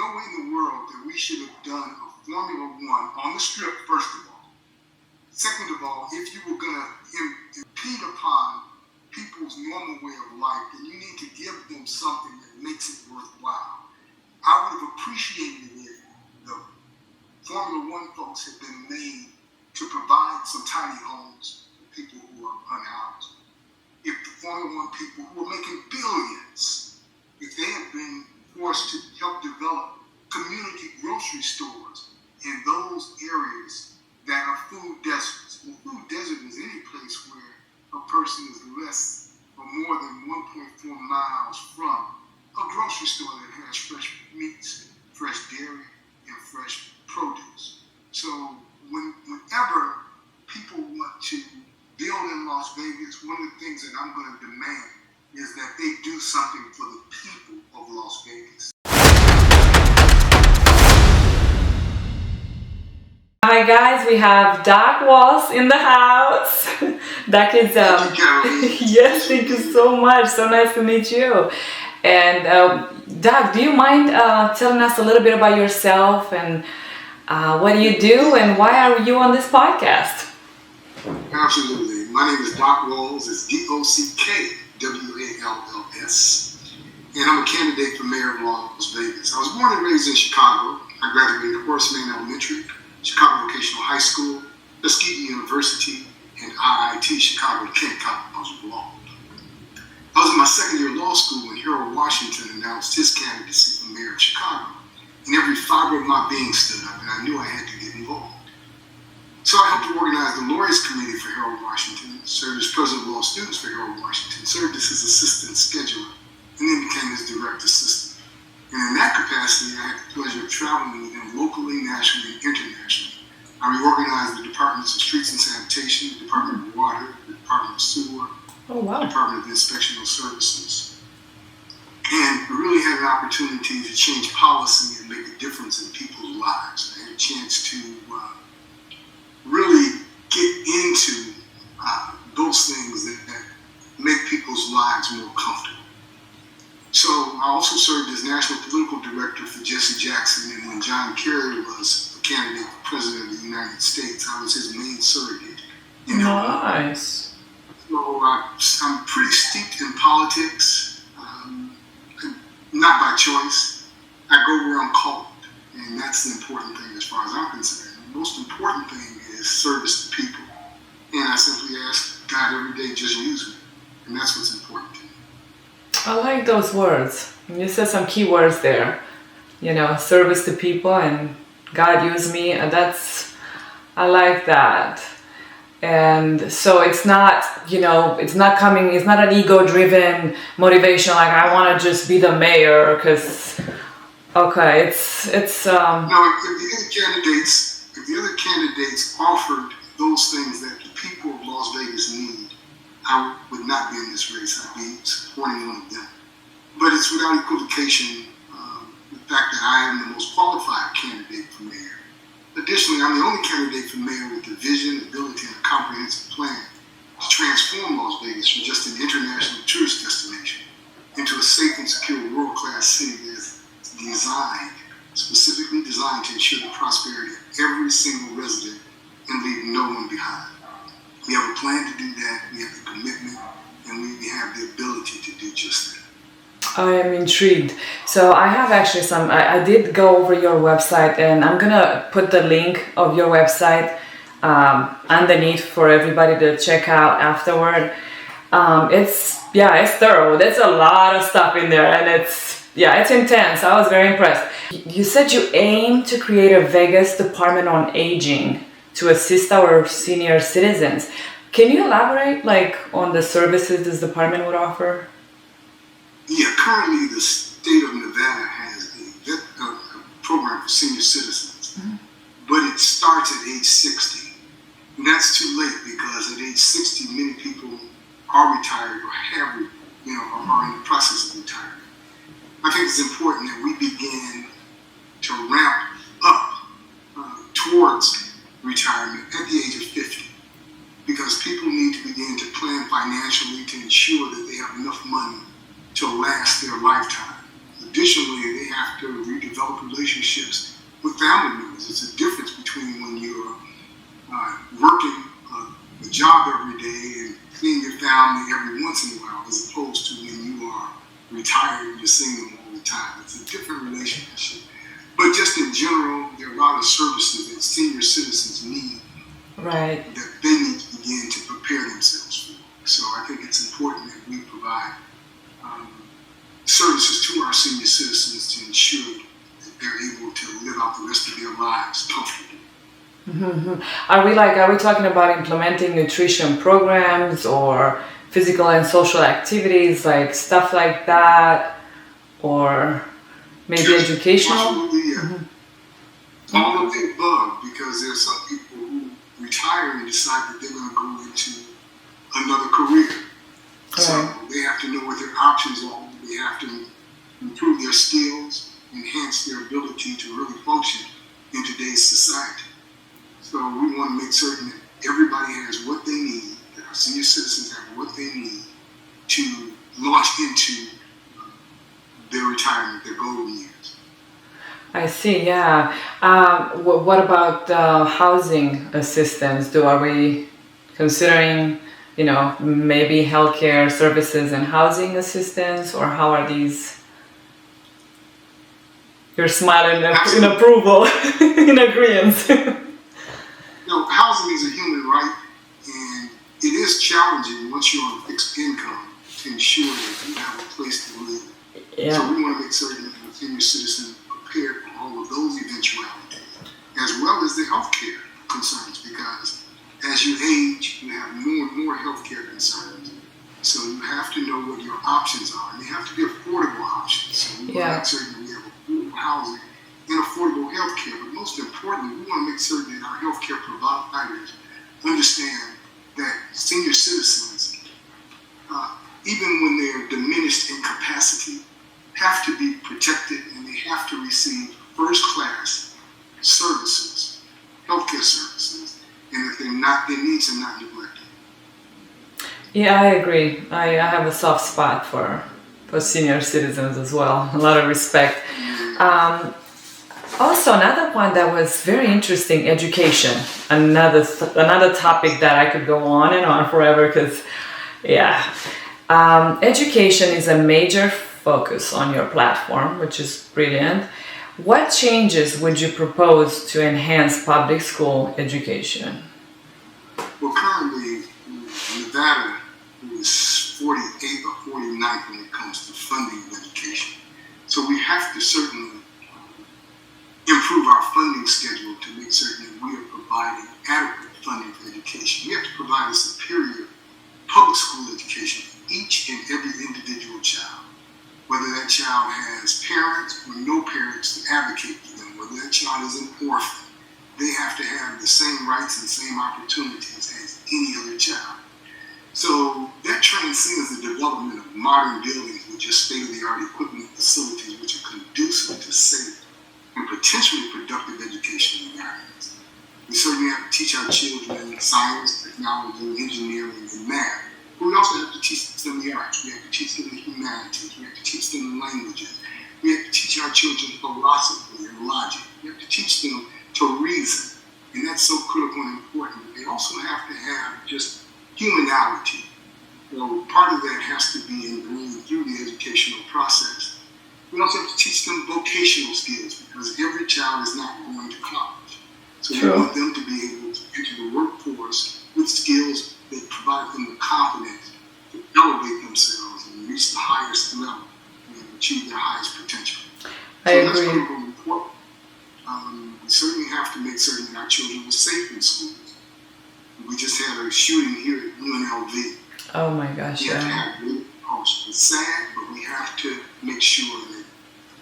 no way in the world that we should have done a Formula One on the strip, first of all. Second of all, if you were going to impede upon people's normal way of life, then you need to give them something that makes it worthwhile. I would have appreciated it if the Formula One folks had been made to provide some tiny homes for people who are unhoused. If the Formula One people who are making billions, if they had been forced to help develop community grocery stores in those areas that are food deserts. Well, food desert is any place where a person is less or more than 1.4 miles from a grocery store that has fresh meats, fresh dairy, and fresh produce. So whenever people want to build in Las Vegas, one of the things that I'm going to demand is that they do something for the people of Las Vegas. Hi guys, we have Doc Walls in the house. Doc is Thank you, Catalina. yes, thank you so much. So nice to meet you. And Doc, do you mind telling us a little bit about yourself and what do you do and why are you on this podcast? Absolutely. My name is Doc Walls. It's DOCKWALLS. And I'm a candidate for mayor of Las Vegas. I was born and raised in Chicago. I graduated Horseman Elementary, Chicago Vocational High School, Tuskegee University, and IIT Chicago Kent College of Law. I was in my second year of law school when Harold Washington announced his candidacy for mayor of Chicago. And every fiber of my being stood up, and I knew I had to get involved. So I helped to organize the Lawyers Committee for Harold Washington, served as president of law students for Harold Washington, served as his assistant scheduler, and then became his direct assistant. And in that capacity, I had the pleasure of traveling with him locally, nationally, and internationally. I reorganized the Departments of Streets and Sanitation, the Department of Water, the Department of Sewer, Oh wow. the Department of Inspectional Services. And we really had an opportunity to change policy and make a difference in people's lives. I had a chance to really get into those things that make people's lives more comfortable. So I also served as National Political Director for Jesse Jackson, and when John Kerry was a candidate for President of the United States, I was his main surrogate. Nice. So I'm pretty steeped in politics, not by choice. I go where I'm called, and that's the important thing as far as I'm concerned. The most important thing is service to people, and I simply ask God every day, just use me, and that's what's important to me. I like those words. You said some key words there. You know, service to people and God use me. And I like that. And so it's not, it's not an ego-driven motivation. Like I want to just be the mayor because, okay, it's. No, if the other candidates offered those things that the people of Las Vegas need, I would not be in this race. I'd be supporting one of them. But it's without equivocation the fact that I am the most qualified candidate for mayor. Additionally, I'm the only candidate for mayor with the vision, ability, and a comprehensive plan to transform Las Vegas from just an international tourist destination into a safe and secure world-class city that is specifically designed to ensure the prosperity of every single resident and leave no one behind. We have a plan to do that, we have the commitment, and we have the ability to do just that. I am intrigued. So I have actually I did go over your website and I'm gonna put the link of your website underneath for everybody to check out afterward. It's thorough. There's a lot of stuff in there and it's intense. I was very impressed. You said you aim to create a Vegas Department on Aging to assist our senior citizens. Can you elaborate on the services this department would offer? Yeah, currently the state of Nevada has a program for senior citizens, but it starts at age 60. And that's too late because at age 60, many people are retired or are in the process of retirement. I think it's important that we begin to ramp up towards retirement at the age of 50 because people need to begin to plan financially to ensure that they have enough money to last their lifetime. Additionally, they have to redevelop develop relationships with family members. It's a difference between when you're working a job every day and seeing your family every once in a while, as opposed to when you are retired and you're seeing them all the time. It's a different relationship. But just in general, there are a lot of services that senior citizens need, right, that they need to begin to prepare themselves for. So I think it's important that we provide services to our senior citizens to ensure that they're able to live out the rest of their lives comfortably. Mm-hmm. Are we talking about implementing nutrition programs or physical and social activities, like stuff like that, or maybe Yes, educational? absolutely, yeah. Mm-hmm. All of the above, because there are some people who retire and decide that they're going to go into another career. So they have to know what their options are. They have to improve their skills, enhance their ability to really function in today's society. So we want to make certain that everybody has what they need, that our senior citizens have what they need to launch into their retirement, their golden years. I see, yeah. What about housing assistance? Are we considering, maybe healthcare services and housing assistance, or how are these? You're smiling in approval, in agreement. Housing is a human right, and it is challenging once you're on fixed income to ensure that you have a place to live. Yeah. So we want to make certain that the senior citizen prepared for all of those eventualities, as well as the healthcare concerns, because as you age, you have more and more healthcare concerns. So you have to know what your options are, and they have to be affordable options. So we want to make certain that we have affordable housing and affordable healthcare. But most importantly, we want to make certain that our healthcare providers understand that senior citizens, even when they're diminished in capacity, have to be protected, and they have to receive first-class services, healthcare services, and that their needs are not neglected. Yeah, I agree. I have a soft spot for senior citizens as well. A lot of respect. Also, another point that was very interesting, education. Another topic that I could go on and on forever because, education is a major focus on your platform, which is brilliant. What changes would you propose to enhance public school education? Well, currently, Nevada is 48th or 49th when it comes to funding of education. So we have to certainly improve our funding schedule to make certain that we are providing adequate funding for education. We have to provide a superior public school education for each and every individual child, whether that child has parents or no parents to advocate for them, whether that child is an orphan. They have to have the same rights and same opportunities as any other child. So that transcends the development of modern buildings with just state-of-the-art equipment and facilities which are conducive to safe and potentially productive education environments. We certainly have to teach our children science, technology, engineering, and math. But we also have to teach them the arts. We have to teach them the humanities. We have to teach them languages. We have to teach our children philosophy and logic. We have to teach them to reason. And that's so critical and important. But they also have to have just humanality. So part of that has to be ingrained through the educational process. We also have to teach them vocational skills because every child is not going to college. So we want them to be able to enter the workforce with skills that provide them the confidence to elevate themselves and reach the highest level and achieve their highest potential. I agree. That's critical and important. We certainly have to make certain that our children are safe in schools. We just had a shooting here at UNLV. Oh my gosh, we have to have good precautions. It's sad, but we have to make sure that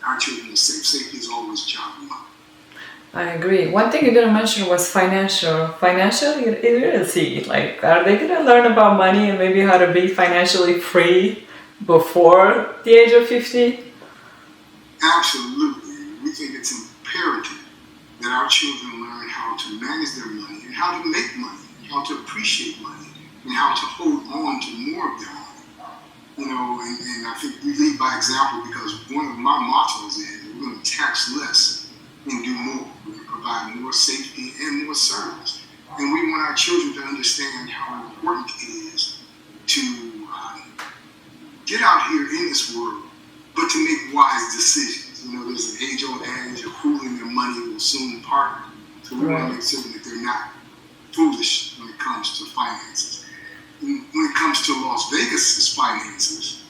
our children are safe. Safety is always job one. I agree. One thing you didn't mention was financial literacy. Like, are they going to learn about money and maybe how to be financially free before the age of 50? Absolutely. We think it's imperative that our children learn how to manage their money and how to make money, and how to appreciate money, and how to hold on to more of their money. And I think we lead by example because one of my mottos is going to tax less and do more. We're going to provide more safety and more service. And we want our children to understand how important it is to get out here in this world, but to make wise decisions. You know, there's an age-old adage, a fool in their money will soon part. So we want to make certain that they're not foolish when it comes to finances. And when it comes to Las Vegas's finances,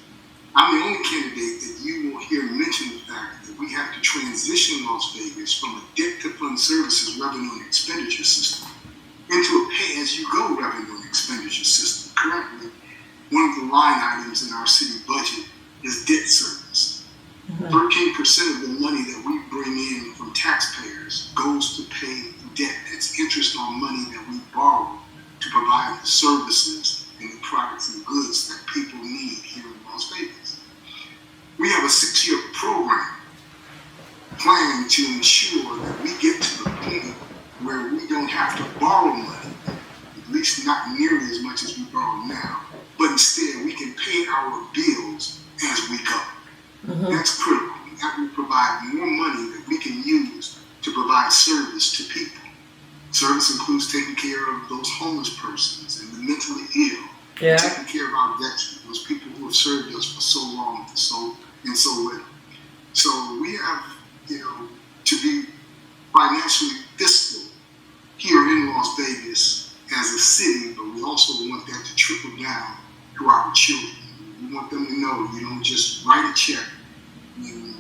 I'm the only candidate that you will hear mention the fact that we have to transition Las Vegas from a debt-to-fund services revenue and expenditure system into a pay-as-you-go revenue and expenditure system. Currently, one of the line items in our city budget is debt service. 13% of the money that we bring in from taxpayers goes to pay debt. That's interest on money that we borrow to provide the services and the products and goods that people need here in Las Vegas. We have a 6-year program planned to ensure that we get to the point where we don't have to borrow money, at least not nearly as much as we borrow now, but instead we can pay our bills as we go. That's critical. That will provide more money that we can use to provide service to people. Service includes taking care of those homeless persons and the mentally ill, taking care of our veterans, those people who have served us for so long and so little. So we have, to be financially fiscal here in Las Vegas as a city, but we also want that to trickle down to our children. We want them to know you don't just write a check, you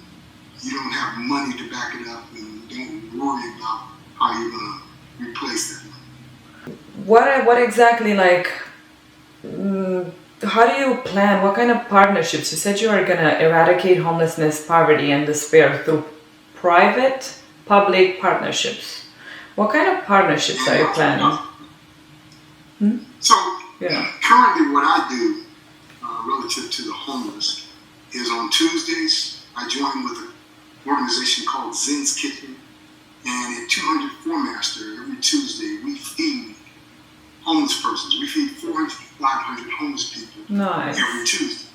don't have money to back it up, and you don't worry about how you're going to replace that money. What exactly, how do you plan, what kind of partnerships? You said you are going to eradicate homelessness, poverty, and despair through private, public partnerships. What kind of partnerships are you planning? So, currently what I do relative to the homeless is on Tuesdays, I join with an organization called Zen's Kitchen, and at 200 Master, every Tuesday, we feed homeless persons. We feed 400 to 500 homeless people every Tuesday.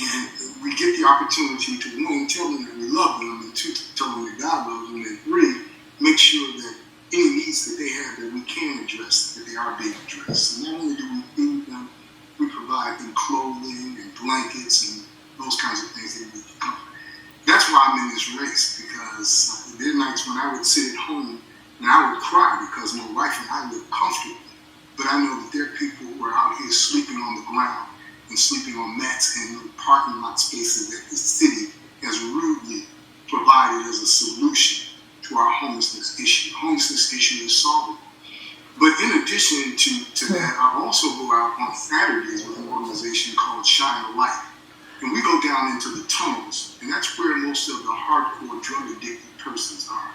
And we get the opportunity to, one, tell them that we love them, and two, tell them that God loves them, and three, make sure that any needs that they have that we can address, that they are being addressed. And not only do we feed them, we provide them clothing and blankets and those kinds of things that need to come. That's why I'm in this race, because there are nights when I would sit at home and I would cry because my wife and I live comfortably. But I know that there are people who are out here sleeping on the ground and sleeping on mats in the parking lot spaces that the city has rudely provided as a solution to our homelessness issue. The homelessness issue is solvable. But in addition to that, I also go out on Saturdays with an organization called Shine a Light. And we go down into the tunnels, and that's where most of the hardcore drug-addicted persons are.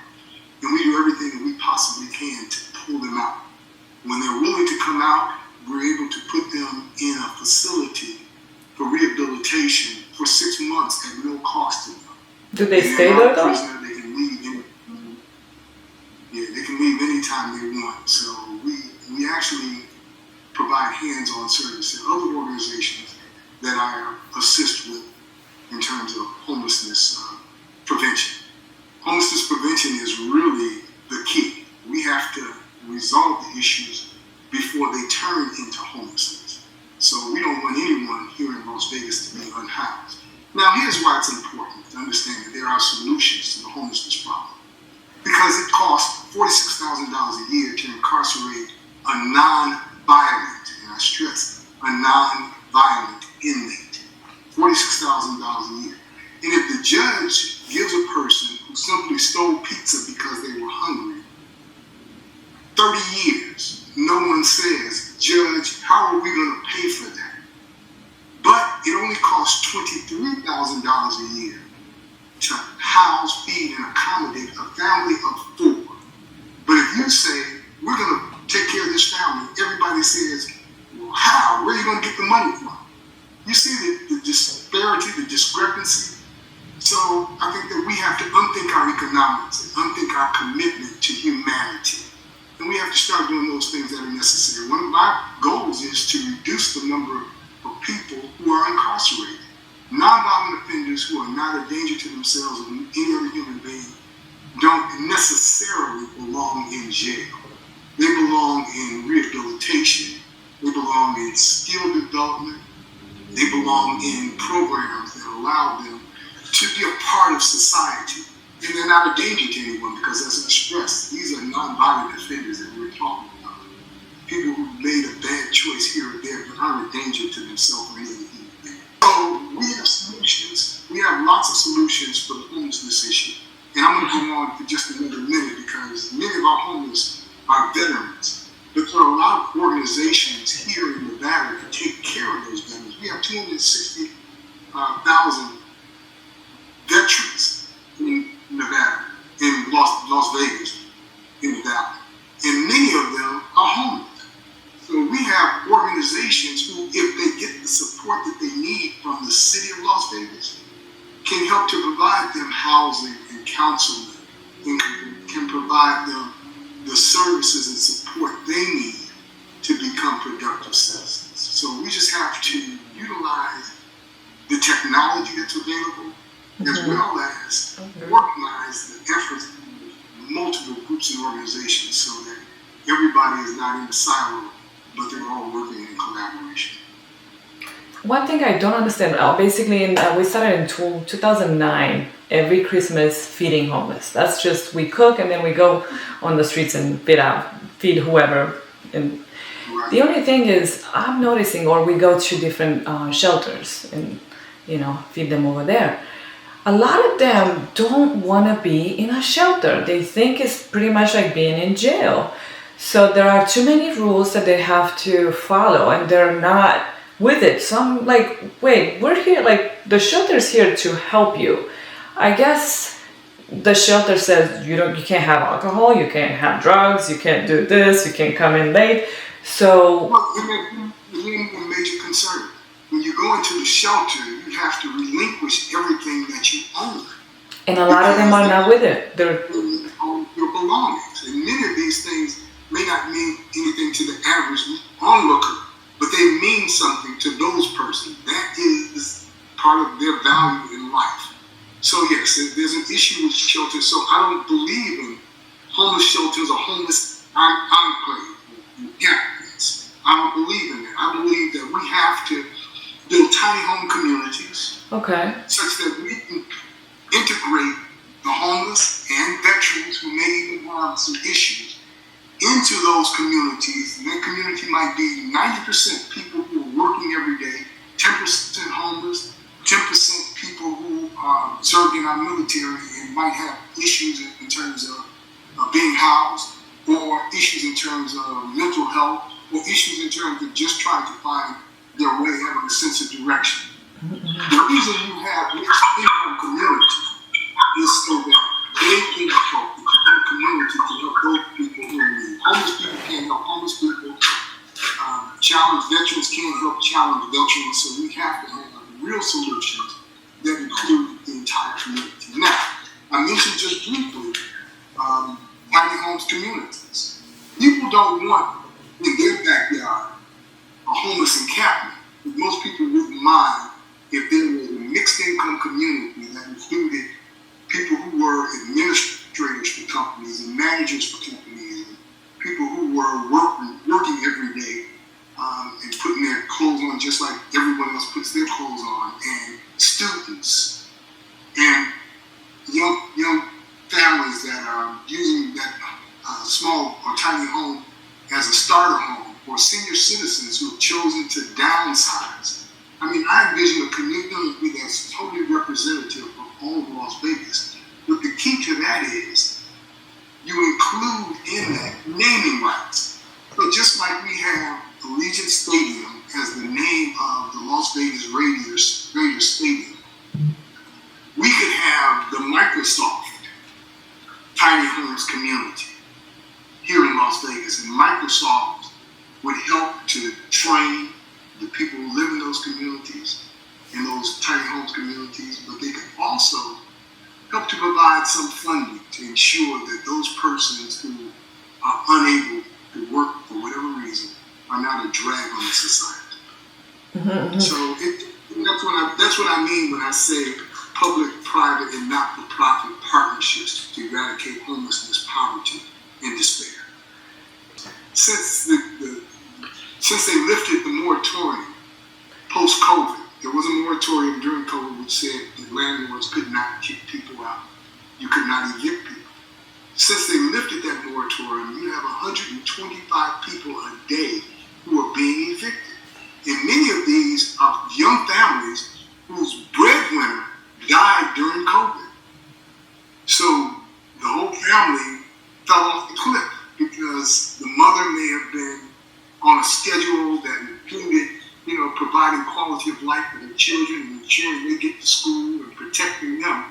And we do everything that we possibly can to pull them out. When they're willing to come out, we're able to put them in a facility for rehabilitation for 6 months at no cost to them. Do they stay there though? Prisoner, they can leave they can leave anytime they want. So we actually provide hands-on service and other organizations that I assist with in terms of homelessness prevention. Homelessness prevention is really the key. We have to resolve the issues before they turn into homelessness. So we don't want anyone here in Las Vegas to be unhoused. Now here's why it's important to understand that there are solutions to the homelessness problem. Because it costs $46,000 a year to incarcerate a non-violent, and I stress, a non-violent inmate. $46,000 a year. And if the judge gives a person who simply stole pizza because they were hungry 30 years, no one says, Judge, how are we going to pay for that? But it only costs $23,000 a year to house, feed, and accommodate a family of 4. But if you say, we're going to take care of this family, everybody says, well, how? Where are you going to get the money from? You see the disparity, the discrepancy? So I think that we have to unthink our economics and unthink our commitment to humanity. And we have to start doing those things that are necessary. One of my goals is to reduce the number of people who are incarcerated. Nonviolent offenders who are not a danger to themselves or any other human being don't necessarily belong in jail. They belong in rehabilitation. They belong in skill development. They belong in programs that allow them to be a part of society. And they're not a danger to anyone because, as I stressed, these are nonviolent offenders that we're talking about. People who made a bad choice here or there but aren't a danger to themselves or any other human being. So we have solutions. We have lots of solutions for the homelessness issue. And I'm going to go on for just another minute because many of our homeless are veterans. But there are a lot of organizations here in Nevada that take care of those veterans. We have 260,000 veterans in Nevada, in Las Vegas, in the valley. And many of them are homeless. So we have organizations who, if they get the support that they need from the city of Las Vegas, can help to provide them housing and counseling and can provide them the services and support they need to become productive citizens. So we just have to utilize the technology that's available as well as organize the efforts of multiple groups and organizations so that everybody is not in a silo, but they're all working in collaboration. One thing I don't understand, basically we started in 2009, every Christmas feeding homeless. That's just, we cook and then we go on the streets and feed whoever. And Right. the only thing is, I'm noticing, or we go to different shelters and, feed them over there. A lot of them don't want to be in a shelter. They think it's pretty much like being in jail. So there are too many rules that they have to follow and they're not with it. So I'm like, wait, we're here, like the shelter's here to help you. I guess the shelter says you can't have alcohol, you can't have drugs, you can't do this, you can't come in late. So Well, you have a major concern. When you go into the shelter, you have to relinquish everything that you own. and a lot of them are not with it. They're Your belongings. And many of these things may not mean anything to the average onlooker, but they mean something to those persons. That is part of their value in life. So yes, there's an issue with shelters. So I don't believe in homeless shelters or homeless enclaves. I don't believe in that. I believe that we have to build tiny home communities okay. such that we can integrate the homeless and veterans who may even have some issues into those communities. And that community might be 90% people who are working every day, 10% homeless, 10% people who are served in our military and might have issues in terms of being housed, or issues in terms of mental health, or issues in terms of just trying to find their way, having a sense of direction. The reason you have mixed income community is so that they can help the people in the community to help those people who are in need. Homeless people can't help homeless people. Challenged veterans can't help challenged veterans. So we have to have real solutions that include the entire community. Now, I mentioned just briefly tiny homes communities. People don't want in their backyard a homeless encampment. Most people wouldn't mind if there was a mixed income community that included people who were administrators for companies and managers for companies, and people who were working every day and putting their clothes on just like everyone else puts their clothes on, and students and young families that are using that small or tiny home as a starter home, or senior citizens who have chosen to downsize. I mean, I envision a community that's totally representative of all of Las Vegas. But the key to that is you include in that naming rights. But just like we have Allegiant Stadium as the name of the Las Vegas Raiders Stadium, we could have the Microsoft Tiny Homes community here in Las Vegas, and Microsoft would help to train the people who live in those communities, in those tiny homes communities, but they could also help to provide some funding to ensure that those persons who are unable to work for whatever reason are not a drag on the society. Mm-hmm. So that's that's what I mean when I say public, private, and not-for-profit partnerships to eradicate homelessness, poverty, and despair. Since they lifted the moratorium post-COVID, there was a moratorium during COVID which said that landlords could not kick people out. You could not evict people. Since they lifted that moratorium, you have 125 people a day who are being evicted. And many of these are young families whose breadwinner died during COVID. So the whole family fell off the cliff because the mother may have been on a schedule that included, providing quality of life for their children and ensuring they get to school and protecting them,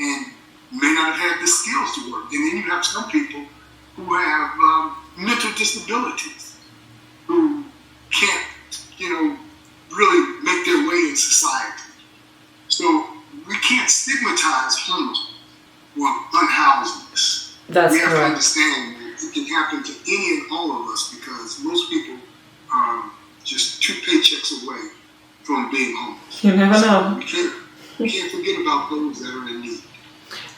and may not have had the skills to work. And then you have some people who have mental disabilities, who can't, really make their way in society. So we can't stigmatize homelessness or unhousedness. That's we have correct. to understand that it can happen to any and all of us because most people are just 2 paychecks away from being homeless. You never know. We can't forget about those that are in need.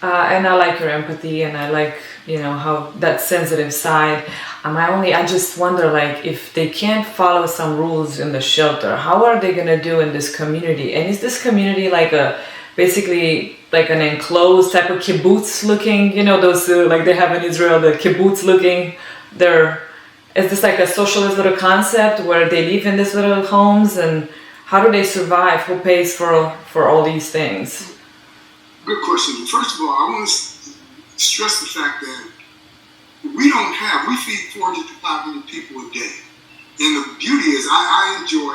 And I like your empathy, and I like, how that sensitive side. I just wonder, like, if they can't follow some rules in the shelter, how are they gonna do in this community? And is this community like basically like an enclosed type of kibbutz looking? Those like they have in Israel, the kibbutz looking. Is this like a socialist little concept where they live in these little homes, and how do they survive? Who pays for all these things? Good question. First of all, I want to stress the fact that we feed 400 to 500 people a day. And the beauty is I enjoy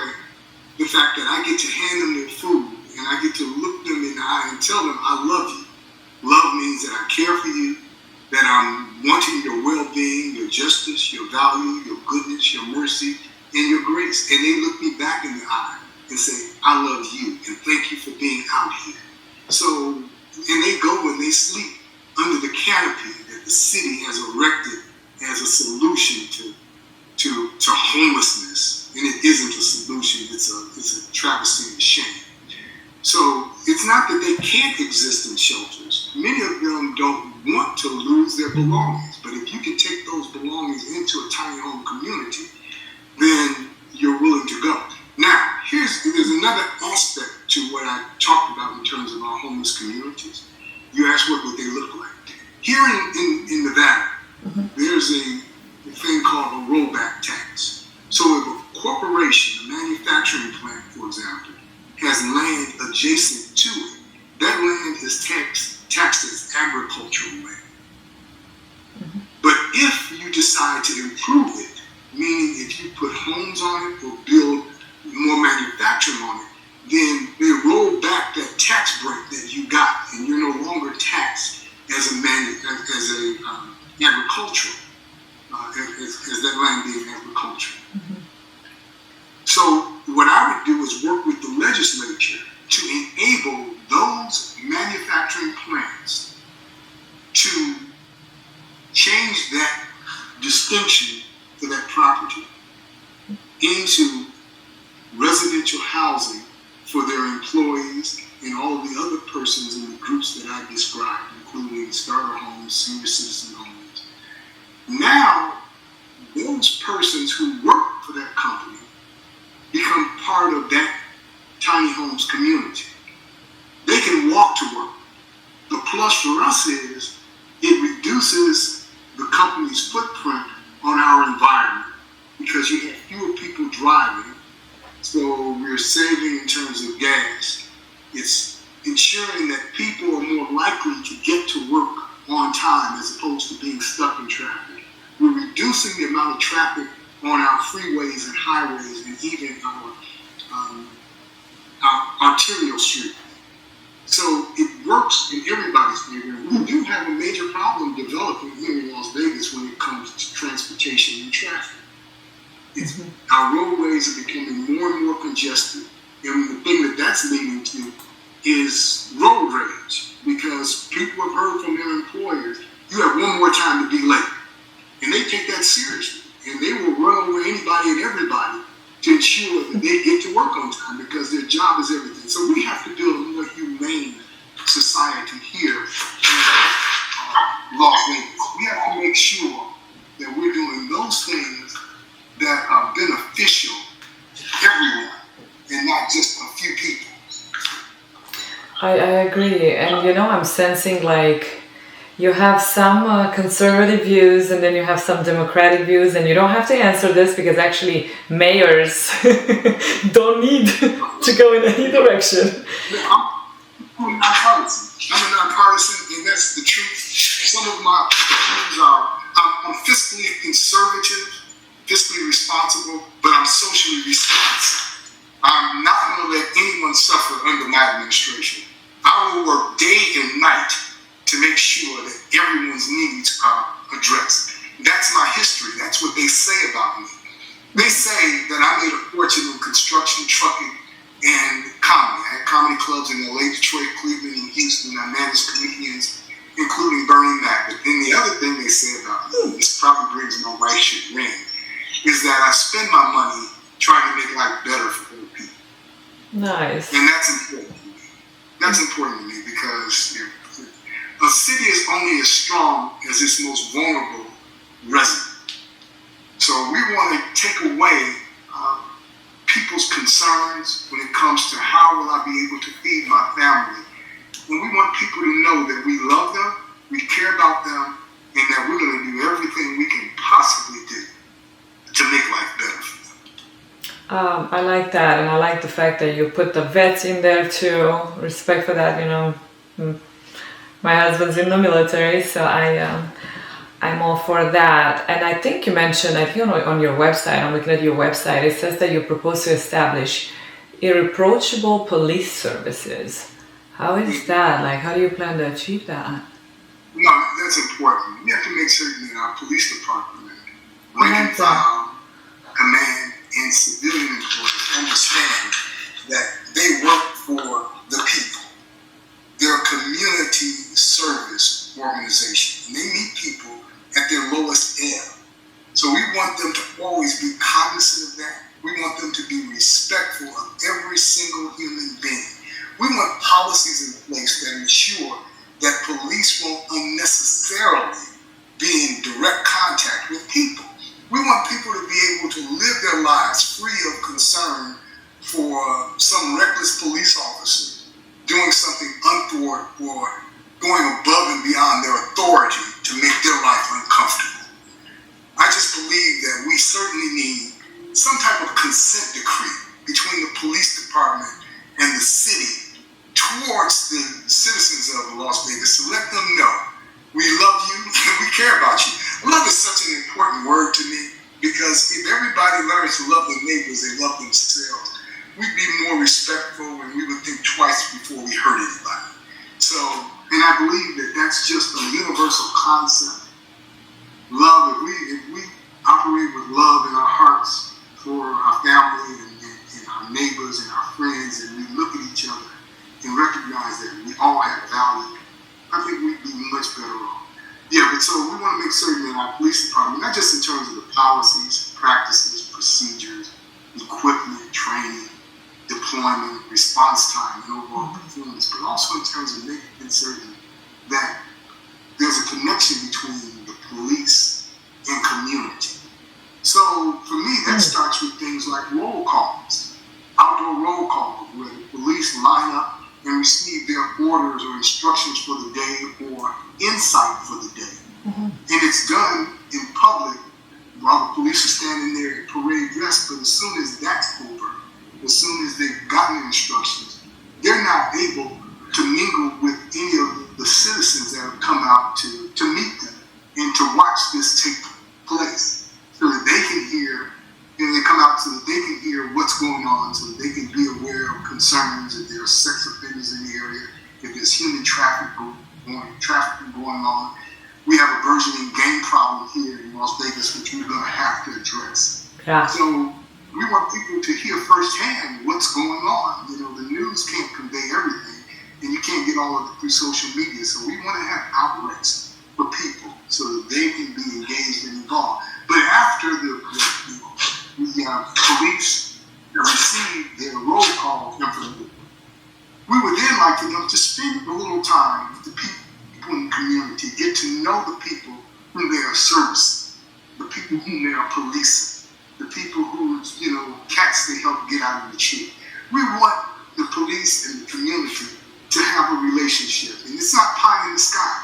the fact that I get to hand them their food and I get to look them in the eye and tell them I love you. Love means that I care for you, that I'm wanting your well-being, your justice, your value, your goodness, your mercy, and your grace. And they look me back in the eye and say, I love you and thank you for being out here. So, and they go and they sleep under the canopy that the city has erected as a solution to homelessness. And it isn't a solution, it's a travesty and shame. So it's not that they can't exist in shelters. Many of them don't want to lose their belongings, but if you can take those belongings into a tiny home community, then you're willing to go. Now, there's another aspect to what I talked about in terms of our homeless communities. You asked what would they look like. Here in Nevada, there's a thing called a rollback tax. So if a corporation, a manufacturing plant, for example, has land adjacent to it, that land is taxed as agricultural land. But if you decide to improve it, meaning if you put homes on it or build more manufacturing on it, then they roll back that tax break that you got, and you're no longer taxed as agricultural, as that land being agricultural. So what I would do is work with the legislature to enable those manufacturing plants to change that distinction for that property into residential housing for their employees and all of the other persons in the groups that I described, including starter homes, senior citizen homes. Now, those persons who work for that company become part of that tiny homes community. They can walk to work. The plus for us is it reduces the company's footprint on our environment because you have fewer people driving. So we're saving in terms of gas. It's ensuring that people are more likely to get to work on time as opposed to being stuck in traffic. We're reducing the amount of traffic on our freeways and highways and even our arterial street. So it works in everybody's favor. We do have a major problem developing here in Las Vegas when it comes to transportation and traffic. Our roadways are becoming more and more congested, and the thing that's leading to is road rage, because people have heard from their employers, you have one more time to be late, and they take that seriously, and they will run over anybody and everybody to ensure that they get to work on time because their job is everything. So we have to Las Vegas. We have to make sure that we're doing those things that are beneficial to everyone and not just a few people. I agree, and I'm sensing like you have some conservative views and then you have some democratic views, and you don't have to answer this because actually mayors don't need to go in any direction. I'm nonpartisan. I'm a nonpartisan, and that's the truth. Some of my views are I'm fiscally conservative, fiscally responsible, but I'm socially responsive. I'm not going to let anyone suffer under my administration. I will work day and night to make sure that everyone's needs are addressed. That's my history. That's what they say about me. They say that I made a fortune in construction, trucking, and comedy. I had comedy clubs in LA, Detroit, Cleveland, and Houston. I managed comedians, including Bernie Mac. But then the other thing they say about me, this probably brings my wife chagrin, is that I spend my money trying to make life better for other people. Nice. And that's important to me. That's important to me because a city is only as strong as its most vulnerable resident. So we want to take away people's concerns when it comes to how will I be able to feed my family. And we want people to know that we love them, we care about them, and that we're going to do everything we can possibly do to make life better for them. I like that, and I like the fact that you put the vets in there too. Respect for that, My husband's in the military, so I'm all for that. And I think you mentioned, I think on your website, I'm looking at your website, it says that you propose to establish irreproachable police services. How is that? Like, how do you plan to achieve that? No, that's important. We have to make certain that our police department, rank and file, command, and civilian employees understand that they work for the people. They're a community service organization. And they meet people at their lowest ebb. So we want them to always be cognizant of that. We want them to be respectful of every single human being. We want policies in place that ensure that police won't unnecessarily be in direct contact with people. We want people to be able to live their lives free of concern for some reckless police officer doing something untoward or going above and beyond their authority to make their life uncomfortable. I just believe that we certainly need some type of consent decree between the police department and the city towards the citizens of Las Vegas to let them know we love you and we care about you. Love is such an important word to me because if everybody learns to love their neighbors, they love themselves, we'd be more respectful and we would think twice before we hurt anybody. So, and I believe that that's just a universal concept. Love, if we operate with love in our hearts for our family and our neighbors and our friends, and we look at each other and recognize that we all have value, I think we'd be much better off. Yeah, but so we want to make certain that our police department, not just in terms of the policies, practices, procedures, equipment, training, deployment, response time, and overall performance, but also in terms of making certain that there's a connection between the police and community. So for me, that starts with things like roll calls, outdoor roll calls, where the police line up and receive their orders or instructions for the day or insight for the day. Mm-hmm. And it's done in public while the police are standing there in parade dress, but as soon as that's over, as soon as they've gotten instructions, they're not able to mingle with any of the citizens that have come out to meet them and to watch this take place so that they can hear, and they come out so that they can hear what's going on, so that they can be aware of concerns, if there are sex offenders in the area, if there's human trafficking going on. We have a burgeoning gang problem here in Las Vegas, which we're going to have to address. Yeah. So we want people to hear firsthand what's going on. The news can't convey everything, and you can't get all of it through social media. So we want to have outlets for people so that they can be engaged and involved. But after the police have received their roll call information, we would then like for them to spend a little time with the people in the community, get to know know the people whom they are servicing, the people whom they are policing, the people whose, cats they help get out of the tree. We want the police and the community to have a relationship. And it's not pie in the sky.